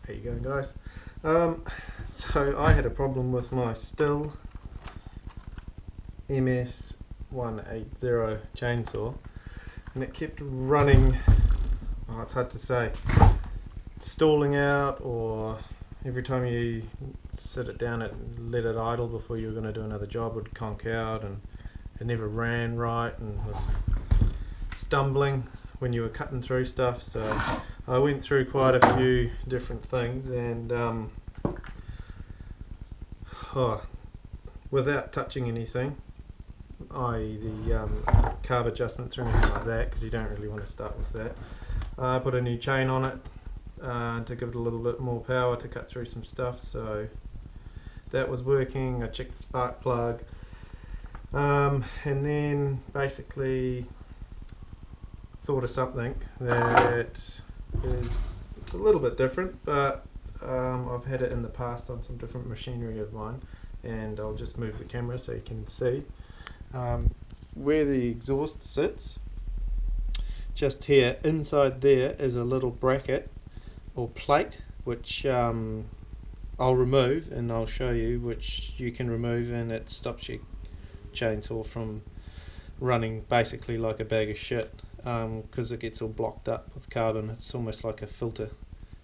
How you going, guys? So I had a problem with my Stihl ms180 chainsaw, and it kept running. Oh, it's hard to say. Stalling out, or every time you sit it down and let it idle before you were going to do another job, would conk out, and it never ran right and was stumbling when you were cutting through stuff. So I went through quite a few different things, and without touching anything, i.e. the carb adjustments or anything like that, because you don't really want to start with that. I put a new chain on it to give it a little bit more power to cut through some stuff, so that was working. I checked the spark plug, and then basically thought of something that is a little bit different, but I've had it in the past on some different machinery of mine, and I'll just move the camera so you can see where the exhaust sits. Just here inside there is a little bracket or plate, which I'll remove, and I'll show you which you can remove, and it stops your chainsaw from running basically like a bag of shit, because it gets all blocked up with carbon. It's almost like a filter.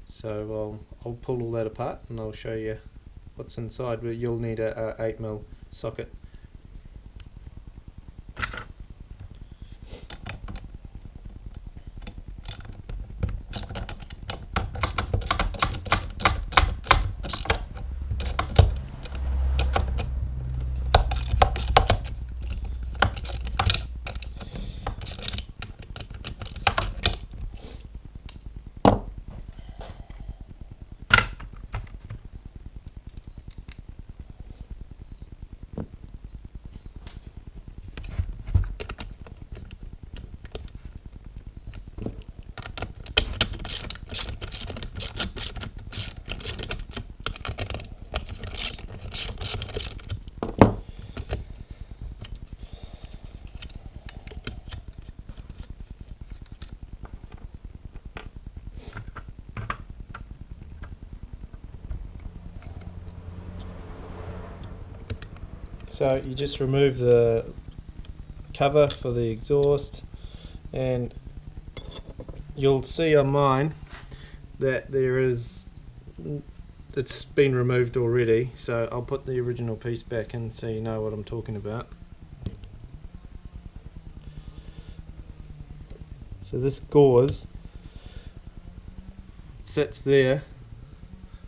So I'll pull all that apart and I'll show you what's inside, but you'll need a 8mm socket. So you just remove the cover for the exhaust, and you'll see on mine that it's been removed already, so I'll put the original piece back in so you know what I'm talking about. So this gauze sits there.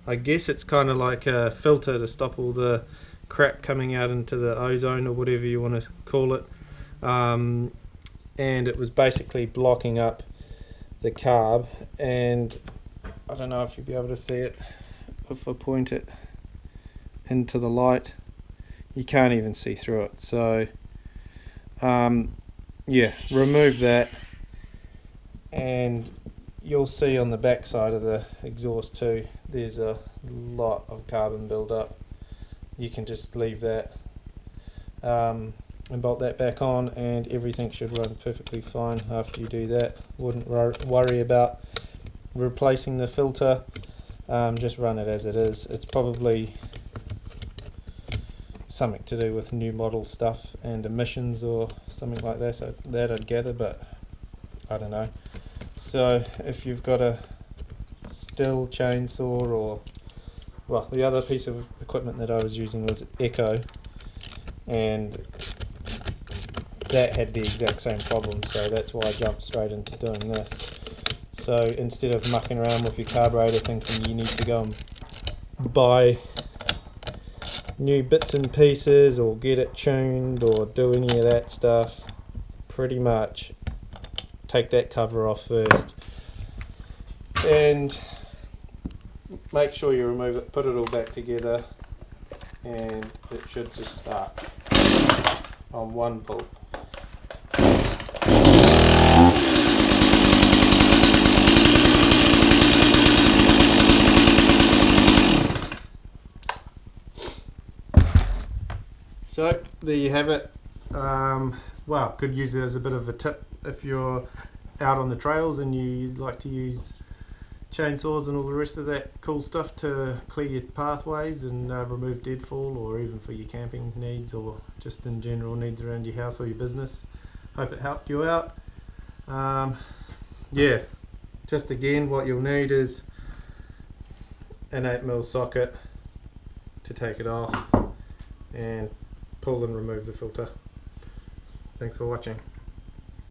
I guess it's kind of like a filter to stop all the crap coming out into the ozone, or whatever you want to call it, and it was basically blocking up the carb, and I don't know if you'll be able to see it. If I point it into the light, you can't even see through it. So yeah, remove that, and you'll see on the back side of the exhaust too, there's a lot of carbon build up. You can just leave that and bolt that back on, and everything should run perfectly fine after you do that. Wouldn't worry about replacing the filter, just run it as it is. It's probably something to do with new model stuff and emissions or something like that, so that I'd gather, but I don't know. So if you've got a Stihl chainsaw, or well, the other piece of equipment that I was using was Echo, and that had the exact same problem, so that's why I jumped straight into doing this. So instead of mucking around with your carburetor thinking you need to go and buy new bits and pieces or get it tuned or do any of that stuff, pretty much take that cover off first and make sure you remove it, put it all back together, and it should just start on one pull. So there you have it. Well, could use it as a bit of a tip if you're out on the trails and you like to use chainsaws and all the rest of that cool stuff to clear your pathways and remove deadfall, or even for your camping needs or just in general needs around your house or your business. Hope it helped you out. Yeah, just again, what you'll need is an 8mm socket to take it off and pull and remove the filter. Thanks for watching.